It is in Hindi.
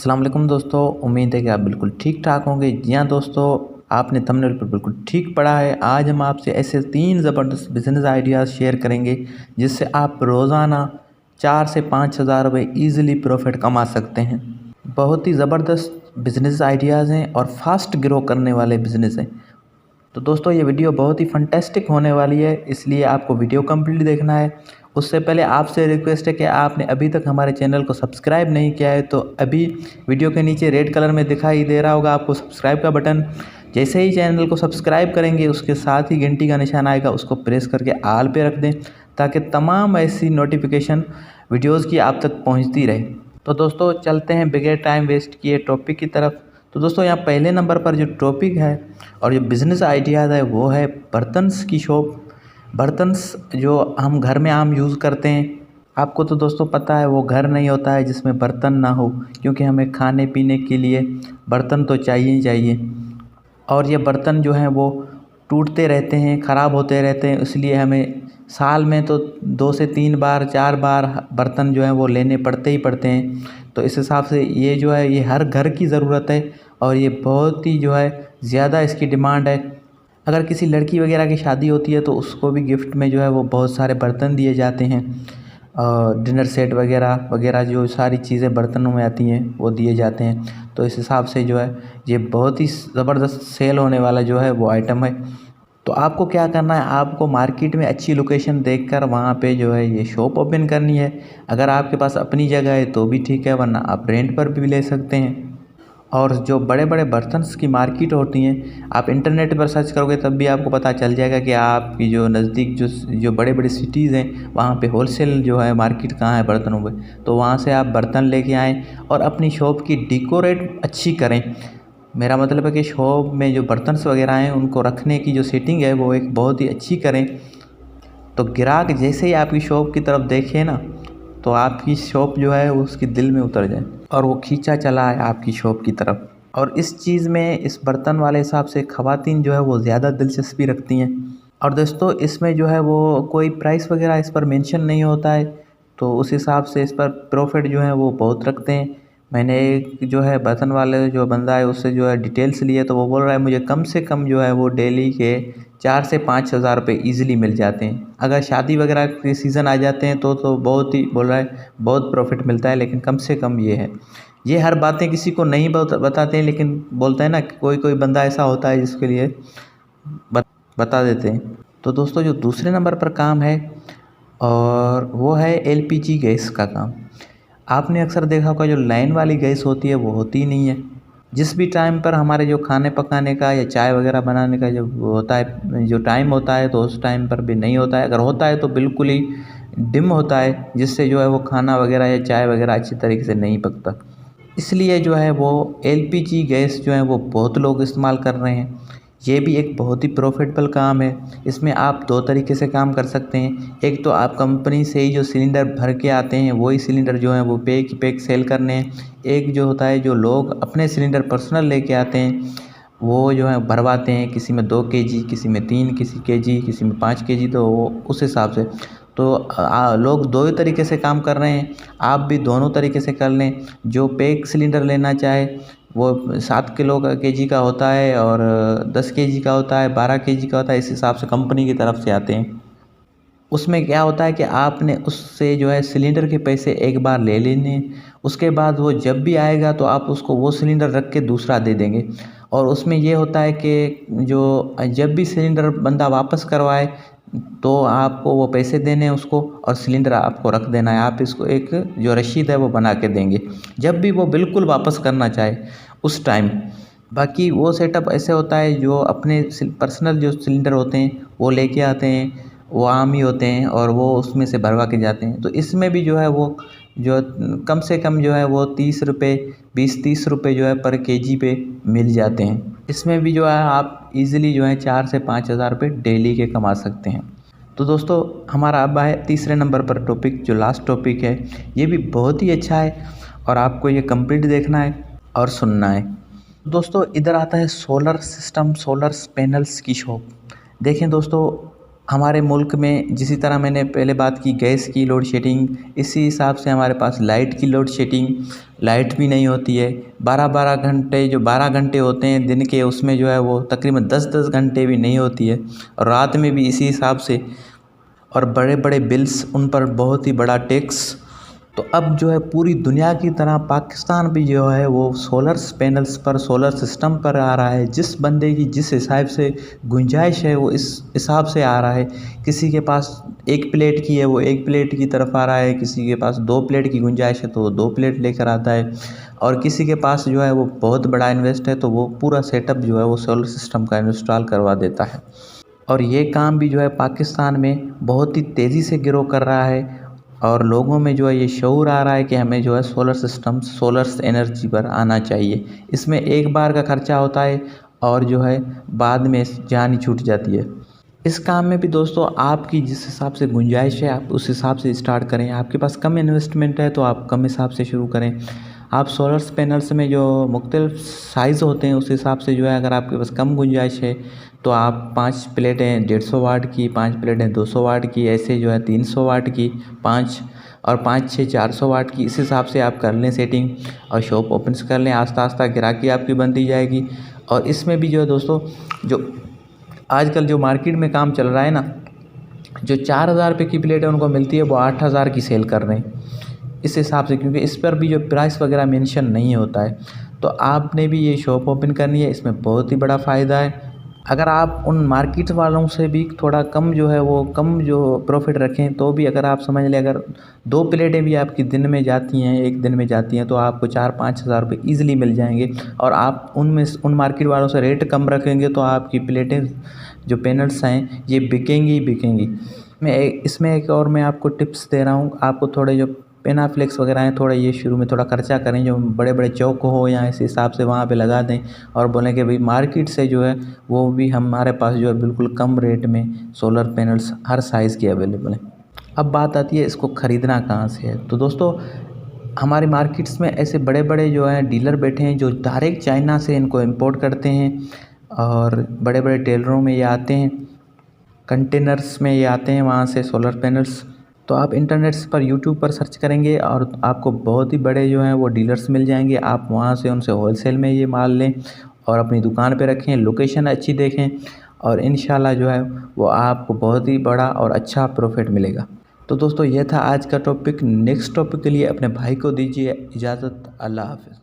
अस्सलाम वालेकुम दोस्तों, उम्मीद है कि आप बिल्कुल ठीक ठाक होंगे। जी हाँ दोस्तों, आपने थंबनेल पर बिल्कुल ठीक पढ़ा है। आज हम आपसे ऐसे 3 ज़बरदस्त बिज़नेस आइडियाज़ शेयर करेंगे जिससे आप रोज़ाना 4 से 5 हज़ार रुपये ईज़िली प्रॉफिट कमा सकते हैं। बहुत ही ज़बरदस्त बिज़नेस आइडियाज़ हैं और फास्ट ग्रो करने वाले बिज़नेस हैं। तो दोस्तों ये वीडियो बहुत ही फंटेस्टिक होने वाली है, इसलिए आपको वीडियो कंप्लीट देखना है। उससे पहले आपसे रिक्वेस्ट है कि आपने अभी तक हमारे चैनल को सब्सक्राइब नहीं किया है तो अभी वीडियो के नीचे रेड कलर में दिखाई दे रहा होगा आपको सब्सक्राइब का बटन। जैसे ही चैनल को सब्सक्राइब करेंगे उसके साथ ही घंटी का निशान आएगा, उसको प्रेस करके आल पे रख दें ताकि तमाम ऐसी नोटिफिकेशन वीडियोज़ की आप तक पहुँचती रहे। तो दोस्तों चलते हैं बगैर टाइम वेस्ट किए टॉपिक की तरफ। तो दोस्तों यहाँ पहले नंबर पर जो टॉपिक है और जो बिज़नेस आइडियाज़ है वो है बर्तन्स की शॉप। बर्तन्स जो हम घर में आम यूज़ करते हैं, आपको तो दोस्तों पता है वो घर नहीं होता है जिसमें बर्तन ना हो, क्योंकि हमें खाने पीने के लिए बर्तन तो चाहिए ही चाहिए। और ये बर्तन जो हैं वो टूटते रहते हैं, ख़राब होते रहते हैं, इसलिए हमें साल में तो 2 से 3 बार 4 बार बर्तन जो हैं वो लेने पड़ते ही पड़ते हैं। तो इस हिसाब से ये जो है ये हर घर की ज़रूरत है और ये बहुत ही जो है ज़्यादा इसकी डिमांड है। अगर किसी लड़की वगैरह की शादी होती है तो उसको भी गिफ्ट में जो है वो बहुत सारे बर्तन दिए जाते हैं। डिनर सेट वगैरह वगैरह जो सारी चीज़ें बर्तनों में आती हैं वो दिए जाते हैं। तो इस हिसाब से जो है ये बहुत ही ज़बरदस्त सेल होने वाला जो है वो आइटम है। तो आपको क्या करना है, आपको मार्केट में अच्छी लोकेशन देखकर वहाँ पे जो है ये शॉप ओपन करनी है। अगर आपके पास अपनी जगह है तो भी ठीक है, वरना आप रेंट पर भी ले सकते हैं। और जो बड़े बड़े बर्तन्स की मार्केट होती हैं, आप इंटरनेट पर सर्च करोगे तब भी आपको पता चल जाएगा कि आपकी जो नज़दीक जो बड़े बड़े सिटीज़ हैं वहाँ पे होलसेल जो है मार्केट कहाँ है बर्तनों में। तो वहाँ से आप बर्तन लेके आएँ और अपनी शॉप की डेकोरेट अच्छी करें। मेरा मतलब है कि शॉप में जो बर्तन्स वगैरह हैं उनको रखने की जो सेटिंग है वो एक बहुत ही अच्छी करें। तो ग्राहक जैसे ही आपकी शॉप की तरफ देखे ना, तो आपकी शॉप जो है वो उसके दिल में उतर जाए और वो खींचा चला है आपकी शॉप की तरफ। और इस चीज़ में, इस बर्तन वाले हिसाब से ख़वातीन जो है वो ज़्यादा दिलचस्पी रखती हैं। और दोस्तों इसमें जो है वो कोई प्राइस वगैरह इस पर मेंशन नहीं होता है, तो उस हिसाब से इस पर प्रॉफिट जो है वो बहुत रखते हैं। मैंने एक जो है बर्तन वाले जो बंदा है उससे जो है डिटेल्स लिए, तो वो बोल रहा है मुझे कम से कम जो है वो डेली के 4 से 5 हज़ार रुपये ईज़िली मिल जाते हैं। अगर शादी वगैरह के सीज़न आ जाते हैं तो बहुत ही बोल रहा है बहुत प्रॉफिट मिलता है, लेकिन कम से कम ये है। ये हर बातें किसी को नहीं बताते हैं, लेकिन बोलते हैं ना कोई कोई बंदा ऐसा होता है जिसके लिए बता देते हैं। तो दोस्तों जो दूसरे नंबर पर काम है और वो है एलपीजी गैस का काम। आपने अक्सर देखा होगा जो लाइन वाली गैस होती है वो होती ही नहीं है। जिस भी टाइम पर हमारे जो खाने पकाने का या चाय वगैरह बनाने का जब होता है, जो टाइम होता है, तो उस टाइम पर भी नहीं होता है। अगर होता है तो बिल्कुल ही डिम होता है, जिससे जो है वो खाना वगैरह या चाय वगैरह अच्छी तरीके से नहीं पकता। इसलिए जो है वो एलपीजी गैस जो है वो बहुत लोग इस्तेमाल कर रहे हैं। ये भी एक बहुत ही प्रॉफिटेबल काम है। इसमें आप 2 तरीके से काम कर सकते हैं। एक तो आप कंपनी से ही जो सिलेंडर भर के आते हैं वही सिलेंडर जो है वो पैक पैक सेल करने हैं। एक जो होता है जो लोग अपने सिलेंडर पर्सनल लेके आते हैं वो जो है भरवाते हैं, किसी में 2 केजी, किसी में 3 केजी, किसी में 5 केजी, तो वो उस हिसाब से। तो लोग 2 ही तरीके से काम कर रहे हैं, आप भी दोनों तरीके से कर लें। जो पैक सिलेंडर लेना चाहे वो 7 किलो का केजी का होता है और 10 केजी का होता है, 12 केजी का होता है, इस हिसाब से कंपनी की तरफ से आते हैं। उसमें क्या होता है कि आपने उससे जो है सिलेंडर के पैसे एक बार ले लेने, उसके बाद वो जब भी आएगा तो आप उसको वो सिलेंडर रख के दूसरा दे देंगे। और उसमें ये होता है कि जो जब भी सिलेंडर बंदा वापस करवाए तो आपको वो पैसे देने हैं उसको और सिलेंडर आपको रख देना है। आप इसको एक जो रसीद है वो बना के देंगे जब भी वो बिल्कुल वापस करना चाहे उस टाइम। बाकी वो सेटअप ऐसे होता है जो अपने पर्सनल जो सिलेंडर होते हैं वो लेके आते हैं, वो आम ही होते हैं और वो उसमें से भरवा के जाते हैं। तो इसमें भी जो है वो जो कम से कम जो है वो 30 रुपये, 20-30 रुपये जो है पर केजी पे मिल जाते हैं। इसमें भी जो है आप इजीली जो है 4 से 5 हज़ार रुपये डेली के कमा सकते हैं। तो दोस्तों हमारा अब आए तीसरे नंबर पर टॉपिक, जो लास्ट टॉपिक है ये भी बहुत ही अच्छा है और आपको ये कंप्लीट देखना है और सुनना है। दोस्तों इधर आता है सोलर सिस्टम, सोलर पैनल्स की शॉप। देखें दोस्तों, हमारे मुल्क में जिसी तरह मैंने पहले बात की गैस की लोड शेडिंग, इसी हिसाब से हमारे पास लाइट की लोड शेडिंग, लाइट भी नहीं होती है। 12-12 घंटे, जो 12 घंटे होते हैं दिन के, उसमें जो है वो तकरीबन 10-10 घंटे भी नहीं होती है, और रात में भी इसी हिसाब से, और बड़े बड़े बिल्स, उन पर बहुत ही बड़ा टैक्स। तो अब जो है पूरी दुनिया की तरह पाकिस्तान भी जो है वो सोलर पैनल्स पर, सोलर सिस्टम पर आ रहा है। जिस बंदे की जिस हिसाब से गुंजाइश है वो इस हिसाब से आ रहा है। किसी के पास 1 प्लेट की है वो 1 प्लेट की तरफ आ रहा है, किसी के पास 2 प्लेट की गुंजाइश है तो वो 2 प्लेट लेकर आता है, और किसी के पास जो है वो बहुत बड़ा इन्वेस्ट है तो वो पूरा सेटअप जो है वो सोलर सिस्टम का इंस्टॉल करवा देता है। और ये काम भी जो है पाकिस्तान में बहुत ही तेज़ी से ग्रो कर रहा है, और लोगों में जो है ये शऊर आ रहा है कि हमें जो है सोलर सिस्टम, सोलर एनर्जी पर आना चाहिए। इसमें एक बार का खर्चा होता है और जो है बाद में जान ही छूट जाती है। इस काम में भी दोस्तों आपकी जिस हिसाब से गुंजाइश है आप उस हिसाब से स्टार्ट करें। आपके पास कम इन्वेस्टमेंट है तो आप कम हिसाब से शुरू करें। आप सोलर पैनल्स में जो मुख्तलिफ साइज़ होते हैं उस हिसाब से जो है, अगर आपके पास कम गुंजाइश है तो आप 5 प्लेटें 150 वाट की, 5 प्लेटें 200 वाट की, ऐसे जो है 300 वाट की 5, और 5-6 400 वाट की, इस हिसाब से आप कर लें सेटिंग और शॉप ओपन कर लें। आस्ता आस्ता ग्राहकी आपकी बनती जाएगी। और इसमें भी जो है दोस्तों, जो आजकल जो मार्केट में काम चल रहा है ना, जो 4,000 रुपये की प्लेट है उनको मिलती है वो 8,000 की सेल कर रहे हैं इस हिसाब से, क्योंकि इस पर भी जो प्राइस वगैरह मेंशन नहीं होता है। तो आपने भी ये शॉप ओपन करनी है, इसमें बहुत ही बड़ा फ़ायदा है। अगर आप उन मार्केट वालों से भी थोड़ा कम जो है वो कम जो प्रॉफिट रखें तो भी, अगर आप समझ लें अगर 2 प्लेटें भी आपकी दिन में जाती हैं, एक दिन में जाती हैं, तो आपको 4-5 हज़ार रुपये ईज़िली मिल जाएंगे। और आप उनमें उन मार्केट वालों से रेट कम रखेंगे तो आपकी प्लेटें जो पैनल्स हैं ये बिकेंगी ही बिकेंगी। इसमें एक और मैं आपको टिप्स दे रहा हूँ। आपको थोड़े जो पेनाफ्लेक्स वगैरह हैं, थोड़ा ये शुरू में थोड़ा खर्चा करें, जो बड़े बड़े चौक हो या इस हिसाब से वहाँ पे लगा दें, और बोलें कि भाई मार्केट से जो है वो भी हमारे पास जो है बिल्कुल कम रेट में सोलर पैनल्स हर साइज़ के अवेलेबल हैं। अब बात आती है इसको ख़रीदना कहाँ से है। तो दोस्तों हमारे मार्केट्स में ऐसे बड़े बड़े जो हैं डीलर बैठे हैं जो डायरेक्ट चाइना से इनको इम्पोर्ट करते हैं, और बड़े बड़े टेलरों में ये आते हैं, कंटेनर्स में ये आते हैं वहाँ से सोलर पैनल्स। तो आप इंटरनेट पर, यूट्यूब पर सर्च करेंगे और आपको बहुत ही बड़े जो हैं वो डीलर्स मिल जाएंगे। आप वहाँ से उनसे होलसेल में ये माल लें और अपनी दुकान पे रखें, लोकेशन अच्छी देखें, और इंशाल्लाह जो है वो आपको बहुत ही बड़ा और अच्छा प्रॉफिट मिलेगा। तो दोस्तों ये था आज का टॉपिक। नेक्स्ट टॉपिक के लिए अपने भाई को दीजिए इजाज़त। अल्लाह हाफ़िज़।